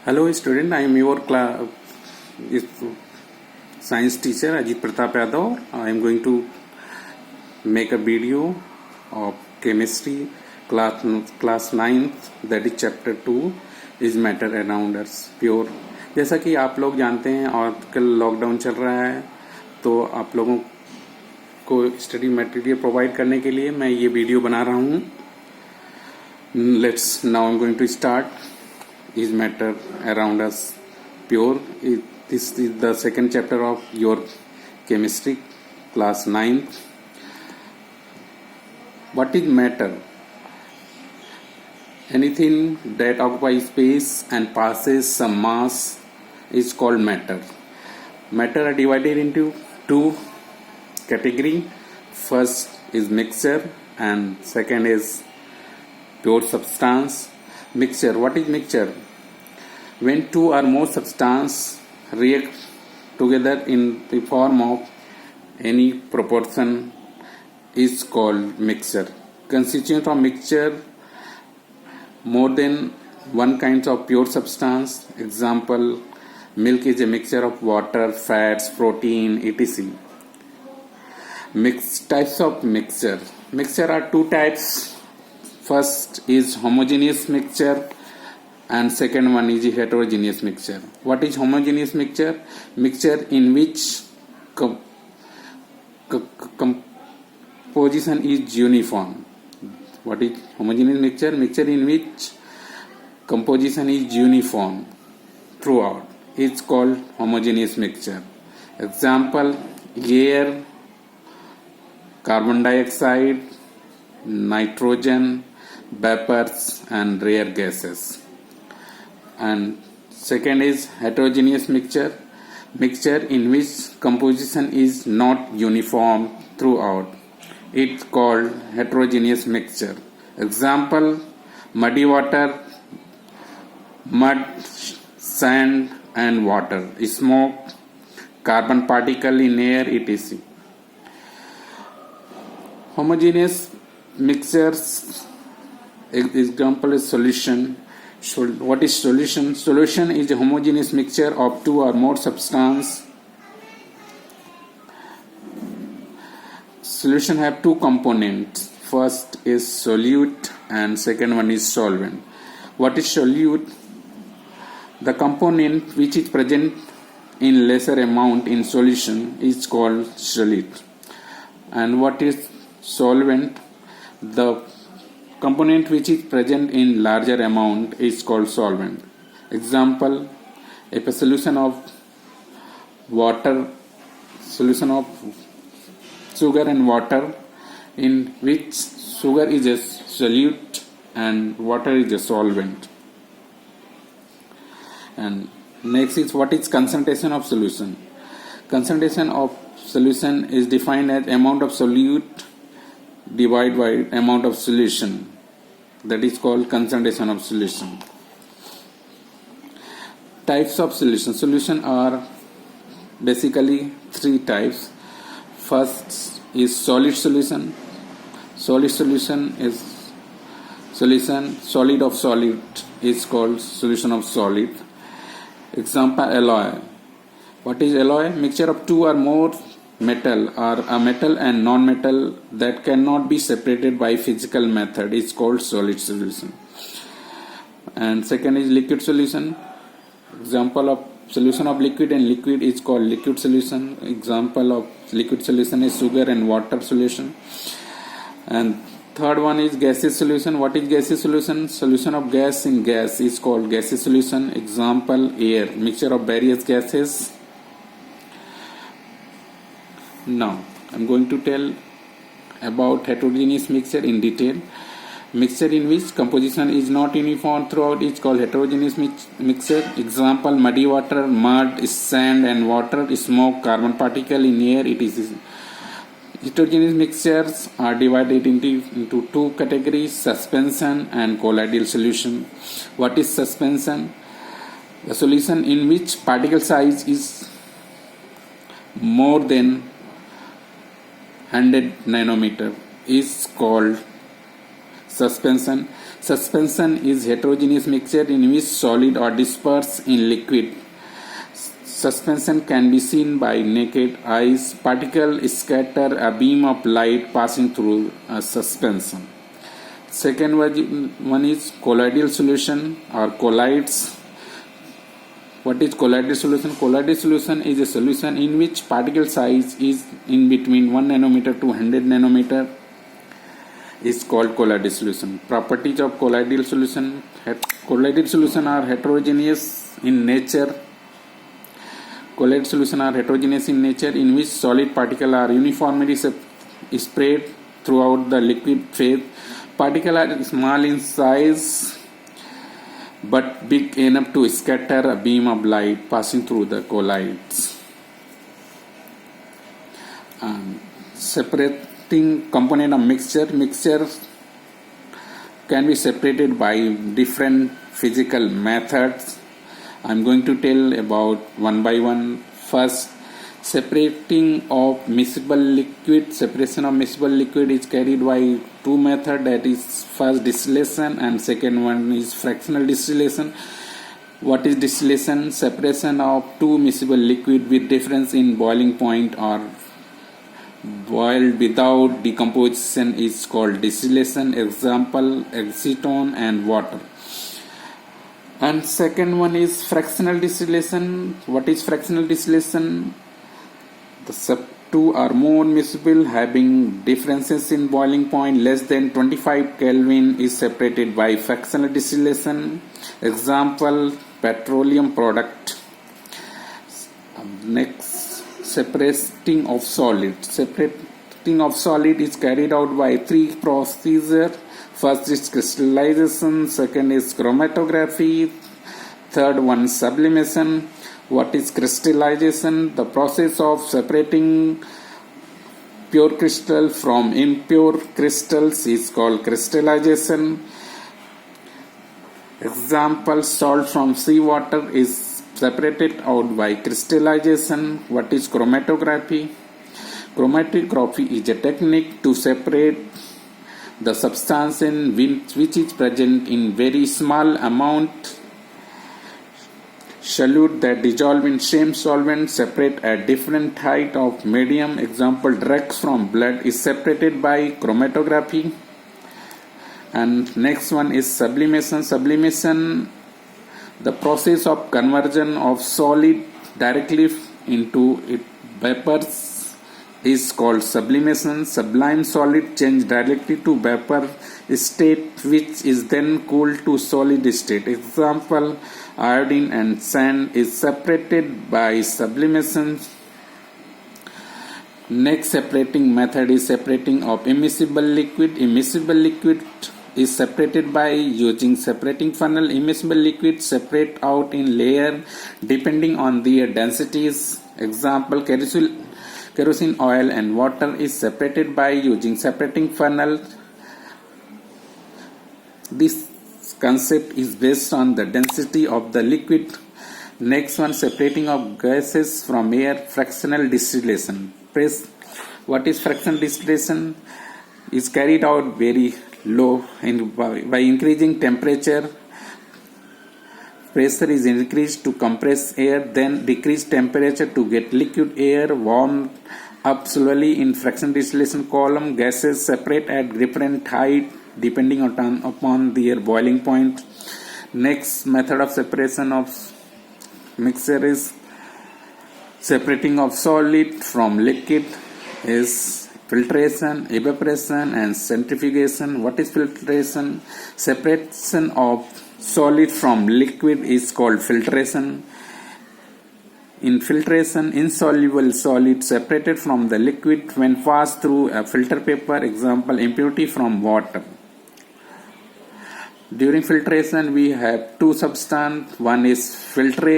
Hello student, I am your science teacher Ajit Pratap Yadav. I am going to make a video of chemistry class 9th, that is chapter 2 is matter around us pure. जैसा कि आप लोग जानते हैं और कल lockdown चल रहा है, तो आप लोगों को स्टडी मटेरियल प्रोवाइड करने के लिए मैं ये वीडियो बना रहा हूँ. Let's now I'm going to start is matter around us pure. This is the second chapter of your chemistry class 9. What is matter? Anything that occupies space and passes some mass is called matter. Matter are divided into two categories. First is mixture and second is pure substance. Mixture. What is mixture? When two or more substances react together in the form of any proportion is called mixture. Constituent of mixture more than one kind of pure substance. Example, milk is a mixture of water, fats, protein, etc. Types of mixture. Mixture are two types. First is homogeneous mixture and second one is heterogeneous mixture. What is homogeneous mixture? Mixture in which composition is uniform. What is homogeneous mixture? Mixture in which composition is uniform throughout. It's called homogeneous mixture. Example, air, carbon dioxide, nitrogen, vapors and rare gases. And second is heterogeneous mixture in which composition is not uniform throughout. It's called heterogeneous mixture. Example, muddy water, mud, sand and water, smoke, carbon particle in air, etc. Homogeneous mixtures. Example is solution. What is solution? Solution is a homogeneous mixture of two or more substances. Solution have two components. First is solute and second one is solvent. What is solute? The component which is present in lesser amount in solution is called solute. And what is solvent? The component which is present in larger amount is called solvent. Example, if a solution of sugar and water, in which sugar is a solute and water is a solvent. And next is what is concentration of solution. Concentration of solution is defined as amount of solute divided by amount of solution. That is called concentration of solution. Types of solution. Solution are basically three types. First is solid solution. Solid solution is solution. Solid of solid is called solution of solid. Example, alloy. What is alloy? Mixture of two or more metal or a metal and non-metal that cannot be separated by physical method is called solid solution. And second is liquid solution. Example of solution of liquid and liquid is called liquid solution. Example of liquid solution is sugar and water solution. And third one is gaseous solution. What is gaseous solution? Solution of gas in gas is called gaseous solution. Example, air, mixture of various gases. Now, I'm going to tell about heterogeneous mixture in detail. Mixture in which composition is not uniform throughout is called heterogeneous mixture. Example, muddy water, mud, sand and water, smoke, carbon particle in air, etc. Heterogeneous mixtures are divided into two categories, suspension and colloidal solution. What is suspension? The solution in which particle size is more than 100 nanometer is called Suspension. Suspension is heterogeneous mixture in which solid or dispersed in liquid. Suspension can be seen by naked eyes. Particles scatter a beam of light passing through a suspension. Second one is colloidal solution or colloids. What is colloidal solution? Colloidal solution is a solution in which particle size is in between 1 nanometer to 100 nanometer is called colloidal solution. Properties of colloidal solution. Colloidal solution are heterogeneous in nature. Colloidal solution are heterogeneous in nature in which solid particles are uniformly spread throughout the liquid phase. Particles are small in size but big enough to scatter a beam of light passing through the colloids. Separating component of mixture. Mixture can be separated by different physical methods. I am going to tell about one by one. First, separating of miscible liquid. Separation of miscible liquid is carried by two methods, that is first distillation and second one is fractional distillation. What is distillation? Separation of two miscible liquid with difference in boiling point or boiled without decomposition is called distillation. Example, acetone and water. And second one is fractional distillation. What is fractional distillation? The two or more miscible having differences in boiling point less than 25 Kelvin is separated by fractional distillation. Example, petroleum product. Next, separating of solid. Separating of solid is carried out by three procedures. First is crystallization, second is chromatography, third one sublimation. What is crystallization? The process of separating pure crystal from impure crystals is called crystallization. Example, salt from seawater is separated out by crystallization. What is chromatography? Chromatography is a technique to separate the substance in which is present in very small amount solute that dissolve in same solvent, separate at different height of medium. Example, drugs from blood is separated by chromatography. And next one is sublimation. Sublimation, the process of conversion of solid directly into vapors is called sublimation. Sublime solid change directly to vapor state, which is then cooled to solid state. Example, iodine and sand is separated by sublimation. Next separating method is separating of immiscible liquid. Immiscible liquid is separated by using separating funnel. Immiscible liquid separate out in layer depending on their densities. Example, kerosene oil and water is separated by using separating funnel. This concept is based on the density of the liquid. Next one, separating of gases from air. Fractional distillation. What is fractional distillation? Is carried out very low by increasing temperature. Pressure is increased to compress air, then decrease temperature to get liquid air warmed up slowly. In fractional distillation column, gases separate at different height depending upon their boiling point. Next method of separation of mixture is separating of solid from liquid is filtration, evaporation and centrifugation. What is filtration? Separation of solid from liquid is called filtration. In filtration, insoluble solid separated from the liquid when passed through a filter paper. Example, impurity from water. During filtration, we have two substances. One is filtrate